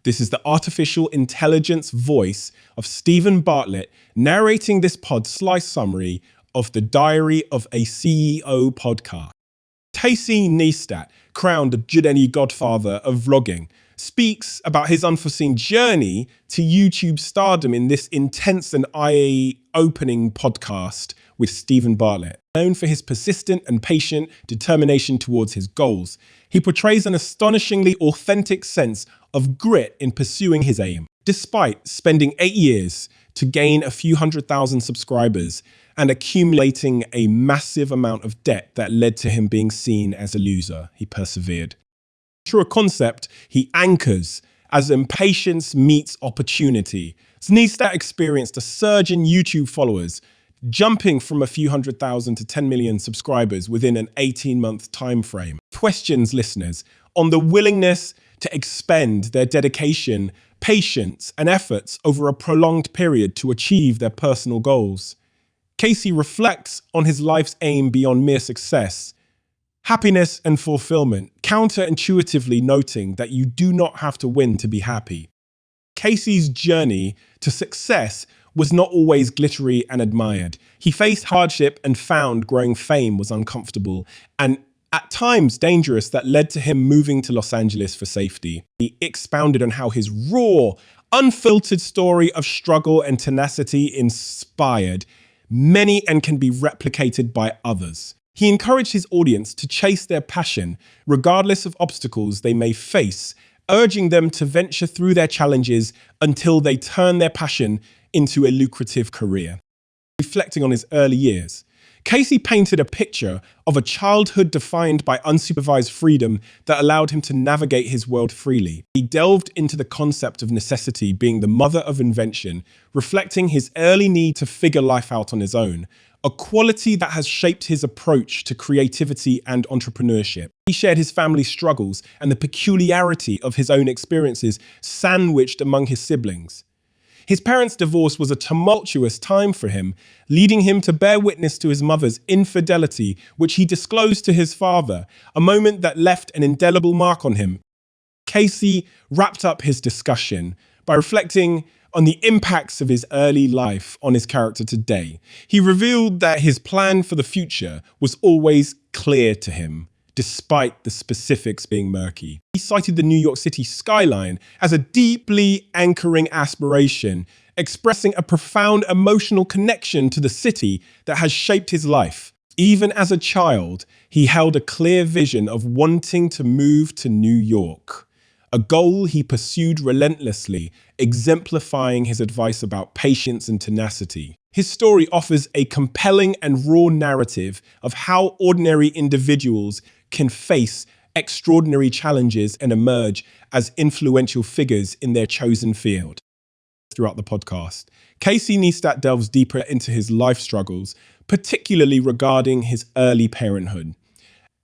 This is the artificial intelligence voice of Stephen Bartlett narrating this pod slice summary of the Diary of a CEO podcast. Casey Neistat, crowned the Judeni godfather of vlogging, speaks about his unforeseen journey to YouTube stardom in this intense and eye-opening podcast with Stephen Bartlett. Known for his persistent and patient determination towards his goals, he portrays an astonishingly authentic sense of grit in pursuing his aim. Despite spending 8 years to gain a few 100,000 subscribers and accumulating a massive amount of debt that led to him being seen as a loser, he persevered. Through a concept he anchors as impatience meets opportunity, Neistat experienced a surge in YouTube followers, jumping from a few 100,000 to 10 million subscribers within an 18-month time frame. Questions listeners on the willingness to expend their dedication, patience, and efforts over a prolonged period to achieve their personal goals. Casey reflects on his life's aim beyond mere success, happiness and fulfillment, counterintuitively noting that you do not have to win to be happy. Casey's journey to success was not always glittery and admired. He faced hardship and found growing fame was uncomfortable and at times dangerous, that led to him moving to Los Angeles for safety. He expounded on how his raw, unfiltered story of struggle and tenacity inspired many and can be replicated by others. He encouraged his audience to chase their passion, regardless of obstacles they may face, urging them to venture through their challenges until they turn their passion into a lucrative career. Reflecting on his early years, Casey painted a picture of a childhood defined by unsupervised freedom that allowed him to navigate his world freely. He delved into the concept of necessity being the mother of invention, reflecting his early need to figure life out on his own, a quality that has shaped his approach to creativity and entrepreneurship. He shared his family's struggles and the peculiarity of his own experiences sandwiched among his siblings. His parents' divorce was a tumultuous time for him, leading him to bear witness to his mother's infidelity, which he disclosed to his father, a moment that left an indelible mark on him. Casey wrapped up his discussion by reflecting on the impacts of his early life on his character today. He revealed that his plan for the future was always clear to him, despite the specifics being murky. He cited the New York City skyline as a deeply anchoring aspiration, expressing a profound emotional connection to the city that has shaped his life. Even as a child, he held a clear vision of wanting to move to New York, a goal he pursued relentlessly, exemplifying his advice about patience and tenacity. His story offers a compelling and raw narrative of how ordinary individuals can face extraordinary challenges and emerge as influential figures in their chosen field. Throughout the podcast, Casey Neistat delves deeper into his life struggles, particularly regarding his early parenthood.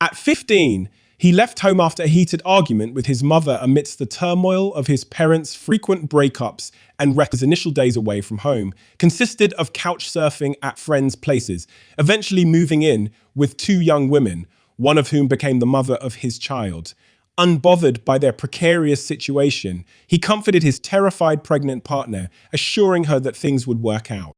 At 15, he left home after a heated argument with his mother amidst the turmoil of his parents' frequent breakups, and his initial days away from home consisted of couch surfing at friends' places, eventually moving in with 2 young women, one of whom became the mother of his child. Unbothered by their precarious situation, he comforted his terrified pregnant partner, assuring her that things would work out.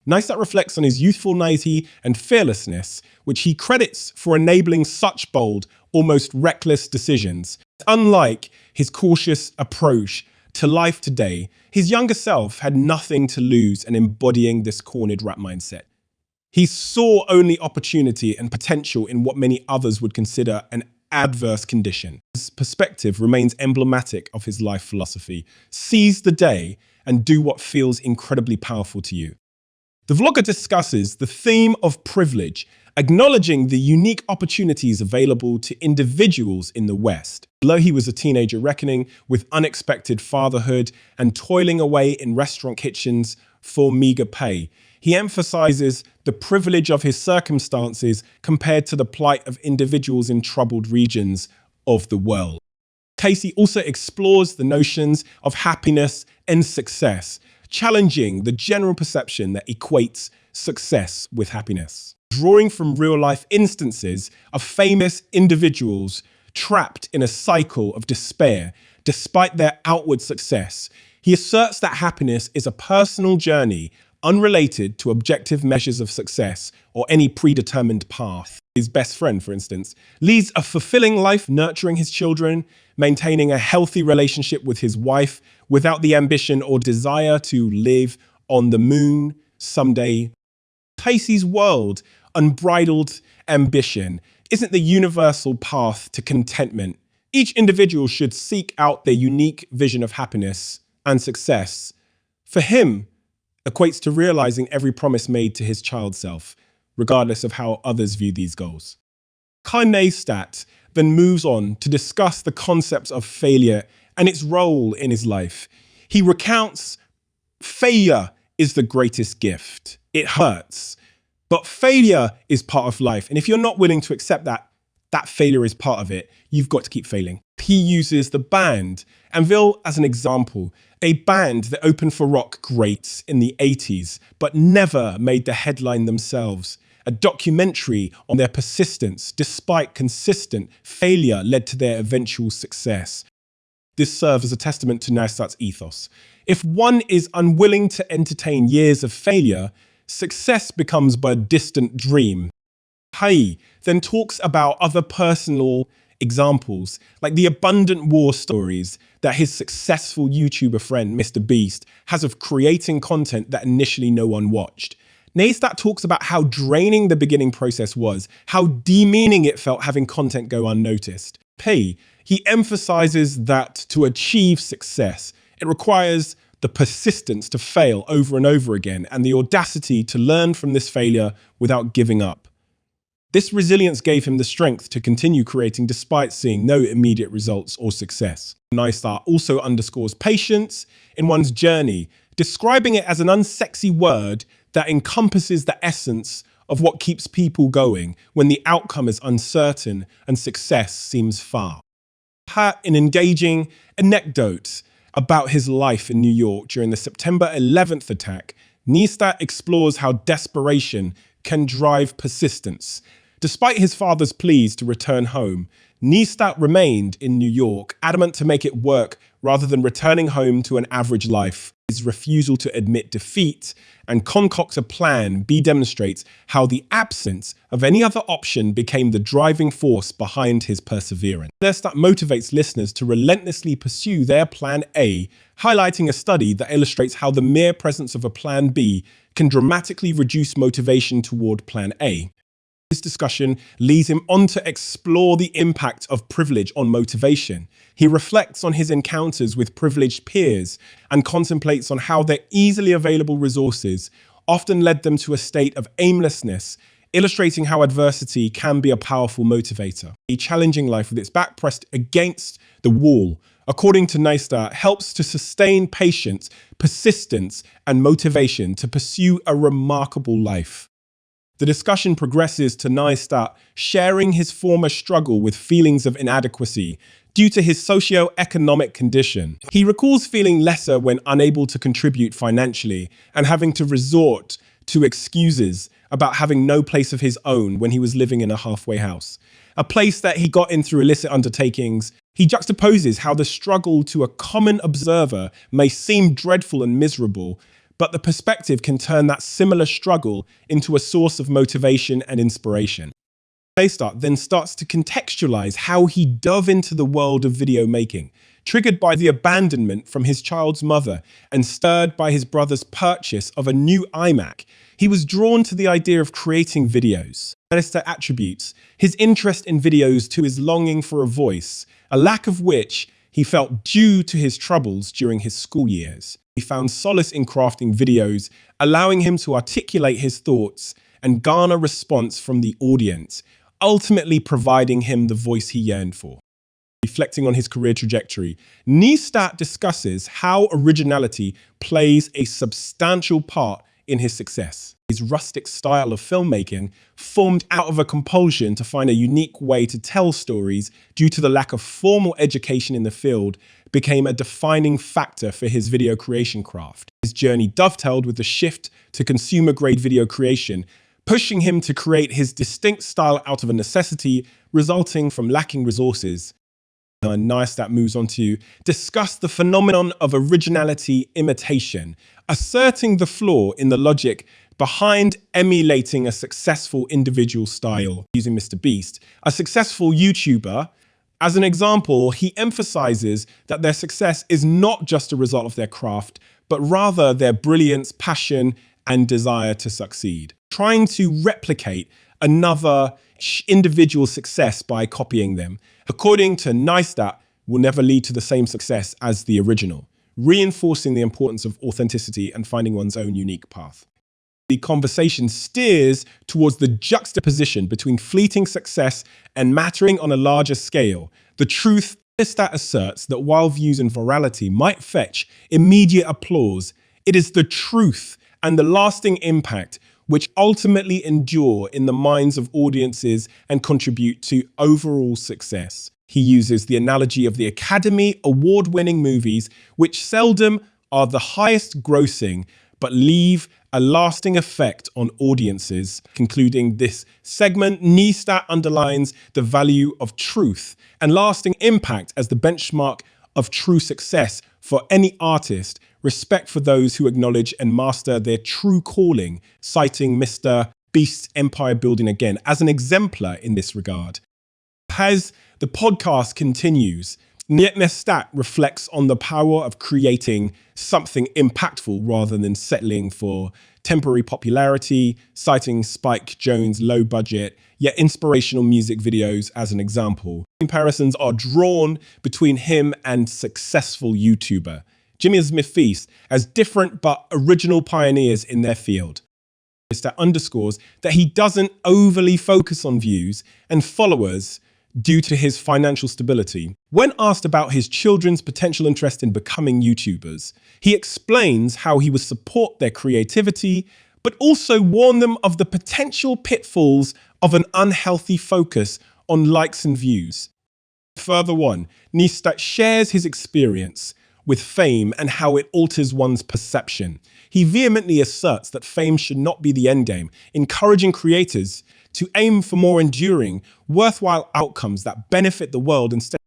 Neistat reflects on his youthful naivety and fearlessness, which he credits for enabling such bold, almost reckless decisions. Unlike his cautious approach to life today, his younger self had nothing to lose in embodying this cornered rat mindset. He saw only opportunity and potential in what many others would consider an adverse condition. His perspective remains emblematic of his life philosophy: seize the day and do what feels incredibly powerful to you. The vlogger discusses the theme of privilege, acknowledging the unique opportunities available to individuals in the West. Although he was a teenager reckoning with unexpected fatherhood and toiling away in restaurant kitchens for meager pay, he emphasizes the privilege of his circumstances compared to the plight of individuals in troubled regions of the world. Casey also explores the notions of happiness and success, challenging the general perception that equates success with happiness. Drawing from real-life instances of famous individuals trapped in a cycle of despair, despite their outward success. He asserts that happiness is a personal journey unrelated to objective measures of success or any predetermined path. His best friend, for instance, leads a fulfilling life nurturing his children, maintaining a healthy relationship with his wife without the ambition or desire to live on the moon someday. Casey's world, unbridled ambition, isn't the universal path to contentment. Each individual should seek out their unique vision of happiness and success. For him, equates to realizing every promise made to his child self, regardless of how others view these goals. Casey Neistat then moves on to discuss the concepts of failure and its role in his life. He recounts failure is the greatest gift. It hurts, but failure is part of life. And if you're not willing to accept that failure is part of it, you've got to keep failing. He uses the band Unveiling as an example, a band that opened for rock greats in the 80s, but never made the headline themselves. A documentary on their persistence, despite consistent failure, led to their eventual success. This serves as a testament to Neistat's ethos. If one is unwilling to entertain years of failure, success becomes but a distant dream. He then talks about other personal examples, like the abundant war stories that his successful YouTuber friend, Mr. Beast, has of creating content that initially no one watched. Neistat talks about how draining the beginning process was, how demeaning it felt having content go unnoticed. He emphasizes that to achieve success, it requires the persistence to fail over and over again and the audacity to learn from this failure without giving up. This resilience gave him the strength to continue creating despite seeing no immediate results or success. Neistat also underscores patience in one's journey, describing it as an unsexy word that encompasses the essence of what keeps people going when the outcome is uncertain and success seems far. An engaging anecdote about his life in New York during the September 11th attack, Neistat explores how desperation can drive persistence. Despite his father's pleas to return home, Neistat remained in New York, adamant to make it work rather than returning home to an average life. His refusal to admit defeat and concoct a plan demonstrates how the absence of any other option became the driving force behind his perseverance. Neistat motivates listeners to relentlessly pursue their plan A, highlighting a study that illustrates how the mere presence of a plan B can dramatically reduce motivation toward plan A. This discussion leads him on to explore the impact of privilege on motivation. He reflects on his encounters with privileged peers and contemplates on how their easily available resources often led them to a state of aimlessness, illustrating how adversity can be a powerful motivator. A challenging life with its back pressed against the wall, according to Neistat, helps to sustain patience, persistence, and motivation to pursue a remarkable life. The discussion progresses to Neistat sharing his former struggle with feelings of inadequacy due to his socio-economic condition. He recalls feeling lesser when unable to contribute financially and having to resort to excuses about having no place of his own when he was living in a halfway house, a place that he got in through illicit undertakings. He juxtaposes how the struggle to a common observer may seem dreadful and miserable, but the perspective can turn that similar struggle into a source of motivation and inspiration. Neistat then starts to contextualize how he dove into the world of video making, triggered by the abandonment from his child's mother and stirred by his brother's purchase of a new iMac. He was drawn to the idea of creating videos. Neistat attributes his interest in videos to his longing for a voice, a lack of which he felt due to his troubles during his school years. He found solace in crafting videos, allowing him to articulate his thoughts and garner response from the audience, ultimately providing him the voice he yearned for. Reflecting on his career trajectory, Neistat discusses how originality plays a substantial part in his success. His rustic style of filmmaking, formed out of a compulsion to find a unique way to tell stories due to the lack of formal education in the field, became a defining factor for his video creation craft. His journey dovetailed with the shift to consumer-grade video creation, pushing him to create his distinct style out of a necessity resulting from lacking resources. And Neistat moves on to discuss the phenomenon of originality imitation, asserting the flaw in the logic behind emulating a successful individual style, using Mr. Beast, a successful YouTuber. As an example, he emphasizes that their success is not just a result of their craft, but rather their brilliance, passion, and desire to succeed. Trying to replicate another individual success by copying them, according to Neistat, will never lead to the same success as the original, reinforcing the importance of authenticity and finding one's own unique path. The conversation steers towards the juxtaposition between fleeting success and mattering on a larger scale. The truth Neistat asserts that while views and virality might fetch immediate applause, it is the truth and the lasting impact which ultimately endure in the minds of audiences and contribute to overall success. He uses the analogy of the Academy Award-winning movies, which seldom are the highest grossing, but leave a lasting effect on audiences. Concluding this segment, Neistat underlines the value of truth and lasting impact as the benchmark of true success for any artist, respect for those who acknowledge and master their true calling, citing Mr. Beast's empire building again as an exemplar in this regard. As the podcast continues, Neistat reflects on the power of creating something impactful rather than settling for temporary popularity, citing Spike Jonze's low-budget yet inspirational music videos as an example. Comparisons are drawn between him and successful YouTuber Jimmy Smith Feast as different but original pioneers in their field. That underscores that he doesn't overly focus on views and followers due to his financial stability. When asked about his children's potential interest in becoming YouTubers, he explains how he would support their creativity, but also warn them of the potential pitfalls of an unhealthy focus on likes and views. Further on, Neistat shares his experience with fame and how it alters one's perception. He vehemently asserts that fame should not be the end game, encouraging creators to aim for more enduring, worthwhile outcomes that benefit the world instead.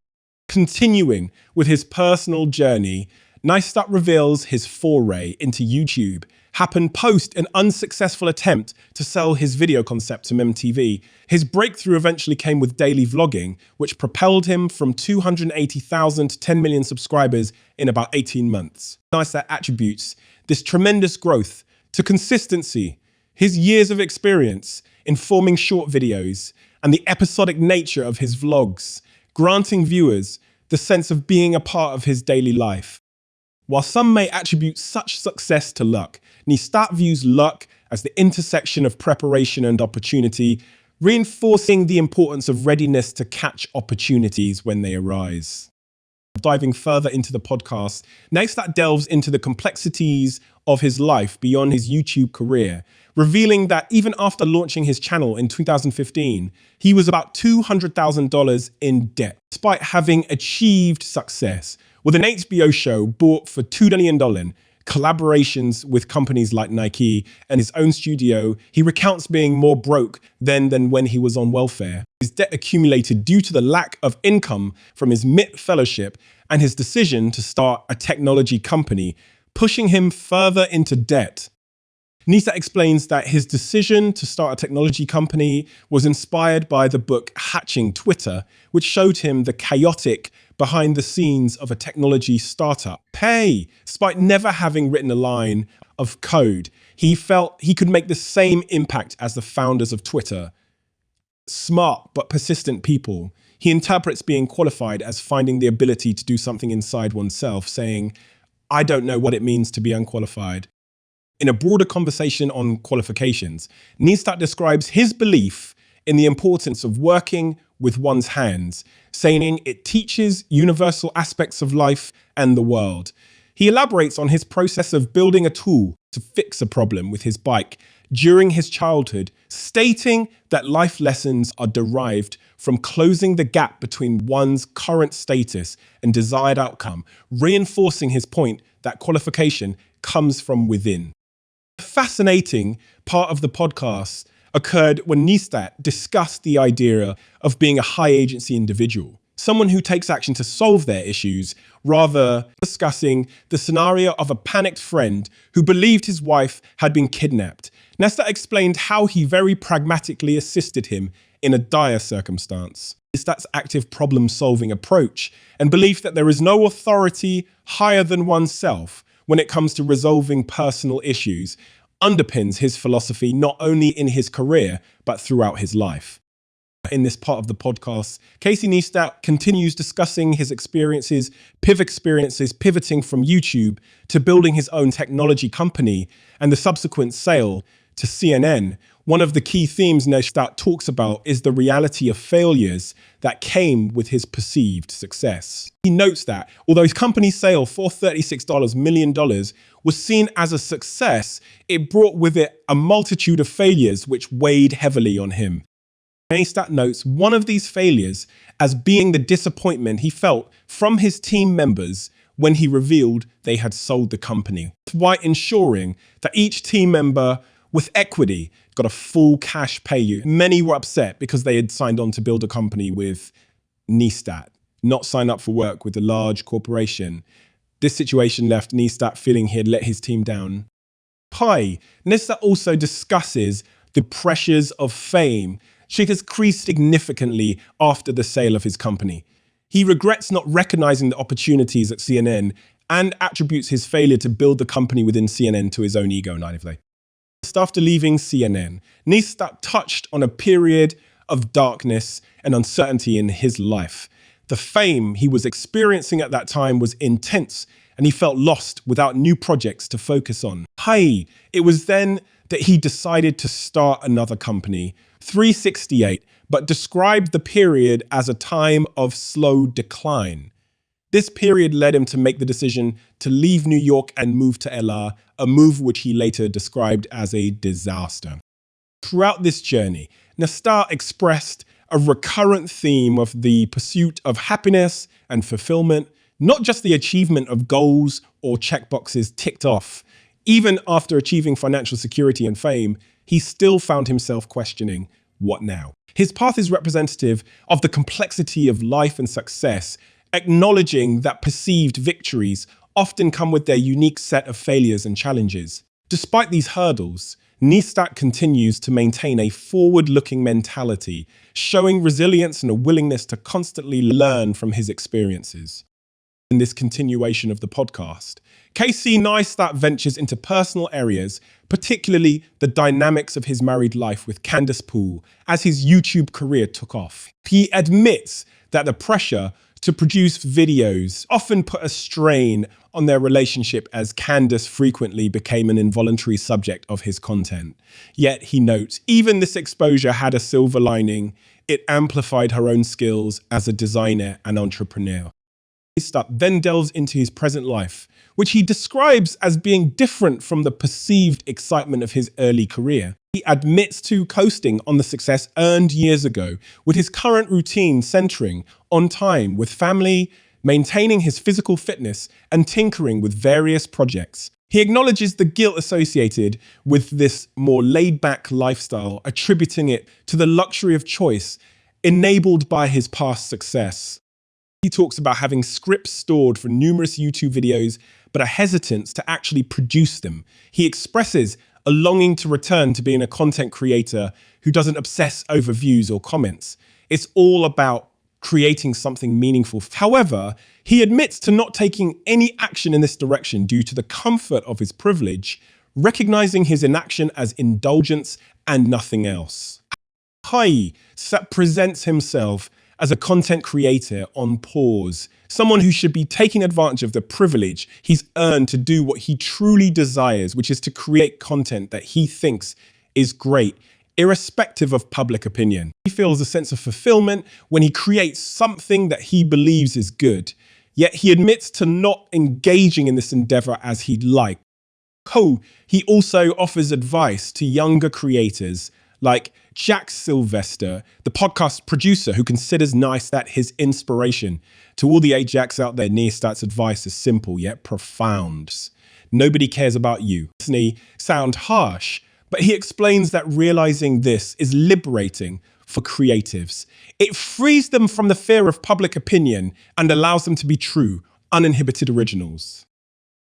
Continuing with his personal journey, Neistat reveals his foray into YouTube happened post an unsuccessful attempt to sell his video concept to MTV. His breakthrough eventually came with daily vlogging, which propelled him from 280,000 to 10 million subscribers in about 18 months. Neistat attributes this tremendous growth to consistency, his years of experience in forming short videos, and the episodic nature of his vlogs, granting viewers the sense of being a part of his daily life. While some may attribute such success to luck, Neistat views luck as the intersection of preparation and opportunity, reinforcing the importance of readiness to catch opportunities when they arise. Diving further into the podcast, Neistat delves into the complexities of his life beyond his YouTube career, revealing that even after launching his channel in 2015, he was about $200,000 in debt, despite having achieved success with an HBO show bought for $2 million, collaborations with companies like Nike, and his own studio. He recounts being more broke then than when he was on welfare. His debt accumulated due to the lack of income from his MIT fellowship and his decision to start a technology company, pushing him further into debt. Neistat explains that his decision to start a technology company was inspired by the book Hatching Twitter, which showed him the chaotic behind the scenes of a technology startup. Despite never having written a line of code, he felt he could make the same impact as the founders of Twitter. Smart but persistent people. He interprets being qualified as finding the ability to do something inside oneself, saying, "I don't know what it means to be unqualified." In a broader conversation on qualifications, Neistat describes his belief in the importance of working with one's hands, saying it teaches universal aspects of life and the world. He elaborates on his process of building a tool to fix a problem with his bike during his childhood, stating that life lessons are derived from closing the gap between one's current status and desired outcome, reinforcing his point that qualification comes from within. A fascinating part of the podcast occurred when Neistat discussed the idea of being a high agency individual. someone who takes action to solve their issues, rather discussing the scenario of a panicked friend who believed his wife had been kidnapped. Neistat explained how he very pragmatically assisted him in a dire circumstance. Neistat's active problem-solving approach and belief that there is no authority higher than oneself when it comes to resolving personal issues underpins his philosophy not only in his career, but throughout his life. In this part of the podcast, Casey Neistat continues discussing his experiences pivoting from YouTube to building his own technology company and the subsequent sale to CNN. One of the key themes Neistat talks about is the reality of failures that came with his perceived success. He notes that although his company's sale for $36 million was seen as a success, it brought with it a multitude of failures which weighed heavily on him. Neistat notes one of these failures as being the disappointment he felt from his team members when he revealed they had sold the company, while ensuring that each team member with equity got a full cash payout. Many were upset because they had signed on to build a company with Neistat, not sign up for work with a large corporation. This situation left Neistat feeling he had let his team down. Neistat also discusses the pressures of fame. She has increased significantly after the sale of his company. He regrets not recognizing the opportunities at CNN and attributes his failure to build the company within CNN to his own ego naively. Just after leaving CNN, Neistat touched on a period of darkness and uncertainty in his life. The fame he was experiencing at that time was intense, and he felt lost without new projects to focus on. It was then that he decided to start another company, 368, but described the period as a time of slow decline. This period led him to make the decision to leave New York and move to LA, a move which he later described as a disaster. Throughout this journey, Neistat expressed a recurrent theme of the pursuit of happiness and fulfillment, not just the achievement of goals or checkboxes ticked off. Even after achieving financial security and fame, he still found himself questioning, what now? His path is representative of the complexity of life and success, acknowledging that perceived victories often come with their unique set of failures and challenges. Despite these hurdles, Neistat continues to maintain a forward-looking mentality, showing resilience and a willingness to constantly learn from his experiences. In this continuation of the podcast, Casey Neistat ventures into personal areas, particularly the dynamics of his married life with Candace Poole as his YouTube career took off. He admits that the pressure to produce videos often put a strain on their relationship as Candace frequently became an involuntary subject of his content. Yet, he notes, even this exposure had a silver lining. It amplified her own skills as a designer and entrepreneur. Neistat then delves into his present life, which he describes as being different from the perceived excitement of his early career. He admits to coasting on the success earned years ago, with his current routine centering on time with family, maintaining his physical fitness, and tinkering with various projects. He acknowledges the guilt associated with this more laid-back lifestyle, attributing it to the luxury of choice enabled by his past success. He talks about having scripts stored for numerous YouTube videos, but a hesitance to actually produce them. He expresses a longing to return to being a content creator who doesn't obsess over views or comments. It's all about creating something meaningful. However, he admits to not taking any action in this direction due to the comfort of his privilege, recognizing his inaction as indulgence and nothing else. Neistat presents himself as a content creator on pause, someone who should be taking advantage of the privilege he's earned to do what he truly desires, which is to create content that he thinks is great, irrespective of public opinion. He feels a sense of fulfillment when he creates something that he believes is good, yet he admits to not engaging in this endeavor as he'd like. He also offers advice to younger creators like Jack Sylvester, the podcast producer who considers Neistat his inspiration. To all the Ajax out there, Neistat's advice is simple yet profound. Nobody cares about you. Sound harsh, but he explains that realizing this is liberating for creatives. It frees them from the fear of public opinion and allows them to be true, uninhibited originals.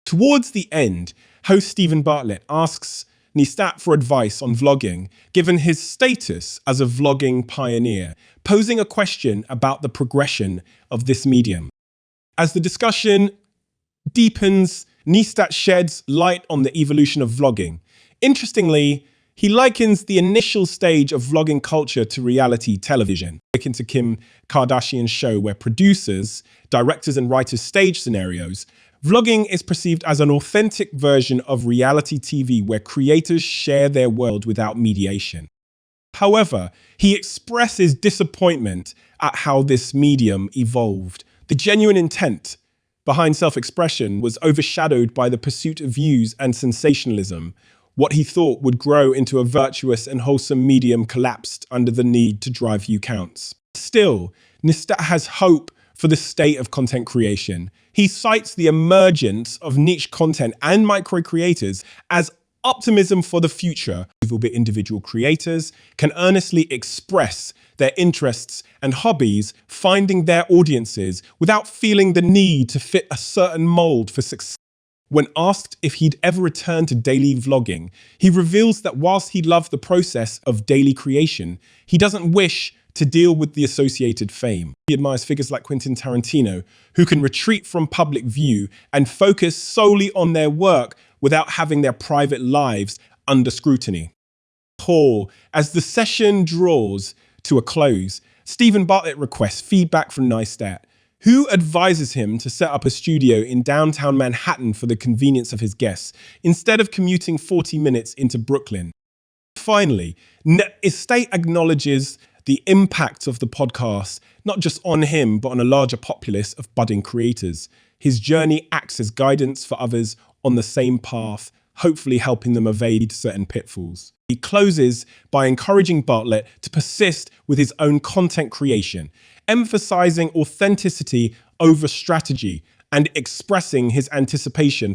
Towards the end, host Stephen Bartlett asks Neistat for advice on vlogging, given his status as a vlogging pioneer, posing a question about the progression of this medium. As the discussion deepens, Neistat sheds light on the evolution of vlogging. Interestingly, he likens the initial stage of vlogging culture to reality television, akin to Kim Kardashian's show where producers, directors and writers stage scenarios. Vlogging is perceived as an authentic version of reality TV where creators share their world without mediation. However, he expresses disappointment at how this medium evolved. The genuine intent behind self-expression was overshadowed by the pursuit of views and sensationalism. What he thought would grow into a virtuous and wholesome medium collapsed under the need to drive view counts. Still, Neistat has hope for the state of content creation. He cites the emergence of niche content and micro-creators as optimism for the future. Individual creators can earnestly express their interests and hobbies, finding their audiences without feeling the need to fit a certain mold for success. When asked if he'd ever return to daily vlogging, he reveals that whilst he loved the process of daily creation, he doesn't wish to deal with the associated fame. He admires figures like Quentin Tarantino, who can retreat from public view and focus solely on their work without having their private lives under scrutiny. As the session draws to a close, Stephen Bartlett requests feedback from Neistat, who advises him to set up a studio in downtown Manhattan for the convenience of his guests, instead of commuting 40 minutes into Brooklyn. Finally, Neistat acknowledges the impact of the podcast, not just on him, but on a larger populace of budding creators. His journey acts as guidance for others on the same path, hopefully helping them evade certain pitfalls. He closes by encouraging Bartlett to persist with his own content creation, emphasizing authenticity over strategy and expressing his anticipation